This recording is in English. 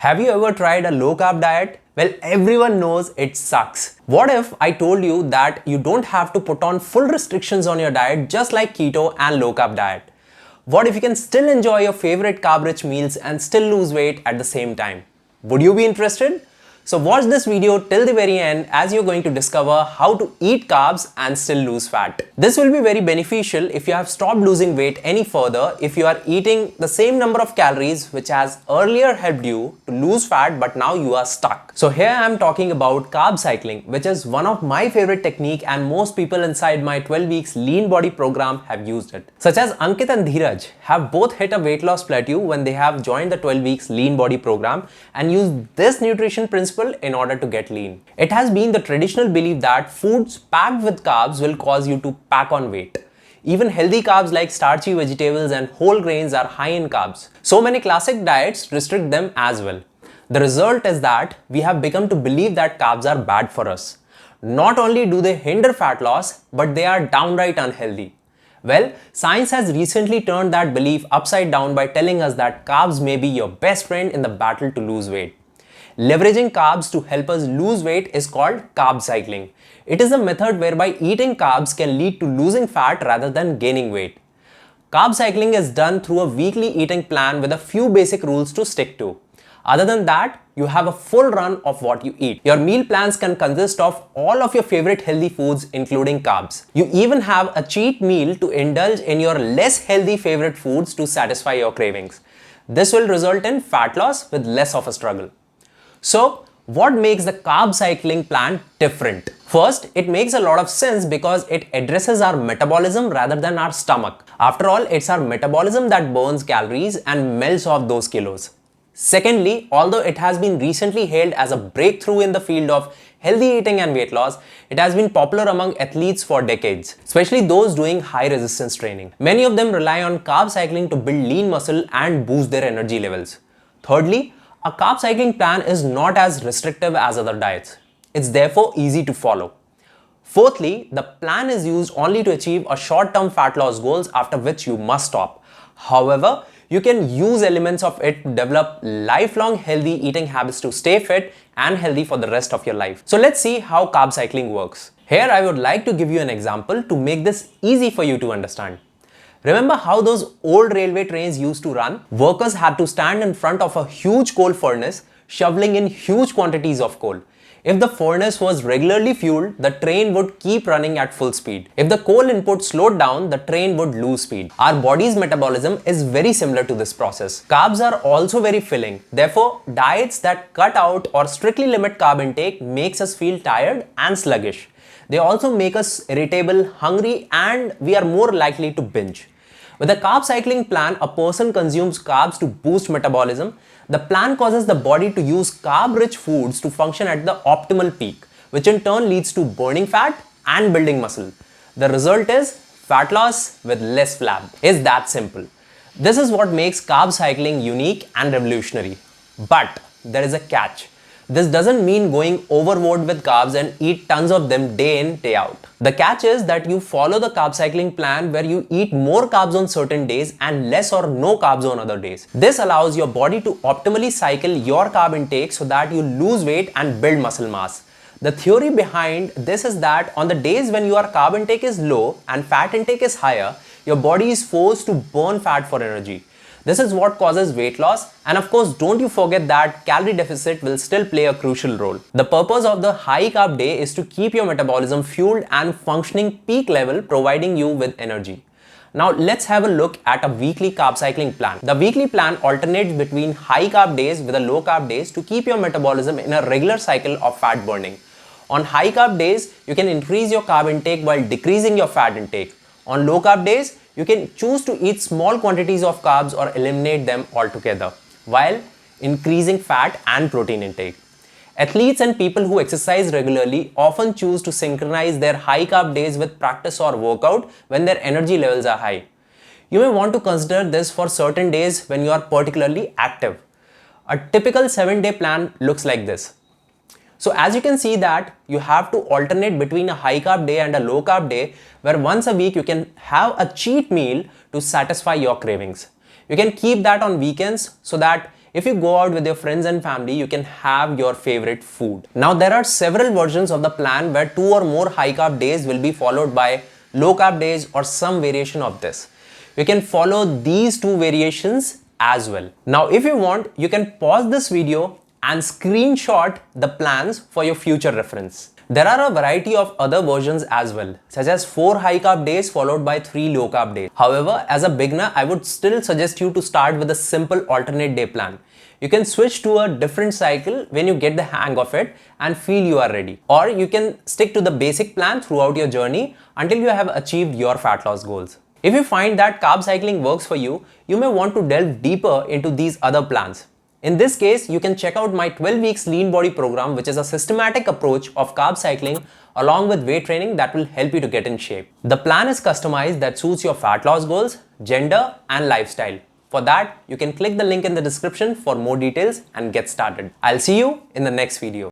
Have you ever tried a low carb diet? Well, everyone knows it sucks. What if I told you that you don't have to put on full restrictions on your diet just like keto and low carb diet? What if you can still enjoy your favorite carb rich meals and still lose weight at the same time? Would you be interested? So watch this video till the very end as you're going to discover how to eat carbs and still lose fat. This will be very beneficial if you have stopped losing weight any further, if you are eating the same number of calories which has earlier helped you to lose fat but now you are stuck. So here I am talking about carb cycling, which is one of my favorite technique and most people inside my 12 weeks lean body program have used it. Such as Ankit and Dheeraj have both hit a weight loss plateau when they have joined the 12 weeks lean body program and used this nutrition principle in order to get lean. It has been the traditional belief that foods packed with carbs will cause you to pack on weight. Even healthy carbs like starchy vegetables and whole grains are high in carbs. So many classic diets restrict them as well. The result is that we have become to believe that carbs are bad for us. Not only do they hinder fat loss, but they are downright unhealthy. Well, science has recently turned that belief upside down by telling us that carbs may be your best friend in the battle to lose weight. Leveraging carbs to help us lose weight is called carb cycling. It is a method whereby eating carbs can lead to losing fat rather than gaining weight. Carb cycling is done through a weekly eating plan with a few basic rules to stick to. Other than that, you have a full run of what you eat. Your meal plans can consist of all of your favorite healthy foods including carbs. You even have a cheat meal to indulge in your less healthy favorite foods to satisfy your cravings. This will result in fat loss with less of a struggle. So, what makes the carb cycling plan different? First, it makes a lot of sense because it addresses our metabolism rather than our stomach. After all, it's our metabolism that burns calories and melts off those kilos. Secondly, although it has been recently hailed as a breakthrough in the field of healthy eating and weight loss, it has been popular among athletes for decades, especially those doing high resistance training. Many of them rely on carb cycling to build lean muscle and boost their energy levels. Thirdly, a carb cycling plan is not as restrictive as other diets. It's therefore easy to follow. Fourthly, the plan is used only to achieve a short-term fat loss goals after which you must stop. However, you can use elements of it to develop lifelong healthy eating habits to stay fit and healthy for the rest of your life. So let's see how carb cycling works. Here I would like to give you an example to make this easy for you to understand. Remember how those old railway trains used to run? Workers had to stand in front of a huge coal furnace, shoveling in huge quantities of coal. If the furnace was regularly fueled, the train would keep running at full speed. If the coal input slowed down, the train would lose speed. Our body's metabolism is very similar to this process. Carbs are also very filling. Therefore, diets that cut out or strictly limit carb intake makes us feel tired and sluggish. They also make us irritable, hungry, and we are more likely to binge. With a carb cycling plan, a person consumes carbs to boost metabolism. The plan causes the body to use carb-rich foods to function at the optimal peak, which in turn leads to burning fat and building muscle. The result is fat loss with less flab. It's that simple. This is what makes carb cycling unique and revolutionary. But there is a catch. This doesn't mean going overboard with carbs and eat tons of them day in, day out. The catch is that you follow the carb cycling plan where you eat more carbs on certain days and less or no carbs on other days. This allows your body to optimally cycle your carb intake so that you lose weight and build muscle mass. The theory behind this is that on the days when your carb intake is low and fat intake is higher, your body is forced to burn fat for energy. This is what causes weight loss, and of course don't you forget that calorie deficit will still play a crucial role. The purpose of the high carb day is to keep your metabolism fueled and functioning peak level, providing you with energy. Now let's have a look at a weekly carb cycling plan. The weekly plan alternates between high carb days with the low carb days to keep your metabolism in a regular cycle of fat burning. On high carb days, you can increase your carb intake while decreasing your fat intake. On low carb days, you can choose to eat small quantities of carbs or eliminate them altogether, while increasing fat and protein intake. Athletes and people who exercise regularly often choose to synchronize their high carb days with practice or workout when their energy levels are high. You may want to consider this for certain days when you are particularly active. A typical 7-day plan looks like this. So as you can see that you have to alternate between a high carb day and a low carb day, where once a week you can have a cheat meal to satisfy your cravings. You can keep that on weekends so that If you go out with your friends and family, you can have your favorite food. Now, there are several versions of the plan where 2 or more high carb days will be followed by low carb days or some variation of this. You can follow these 2 variations as well. Now, if you want, you can pause this video and screenshot the plans for your future reference. There are a variety of other versions as well, such as 4 high carb days followed by 3 low carb days. However, as a beginner, I would still suggest you to start with a simple alternate day plan. You can switch to a different cycle when you get the hang of it and feel you are ready. Or you can stick to the basic plan throughout your journey until you have achieved your fat loss goals. If you find that carb cycling works for you, you may want to delve deeper into these other plans. In this case, you can check out my 12 weeks lean body program, which is a systematic approach of carb cycling along with weight training that will help you to get in shape. The plan is customized that suits your fat loss goals, gender, and lifestyle. For that, you can click the link in the description for more details and get started. I'll see you in the next video.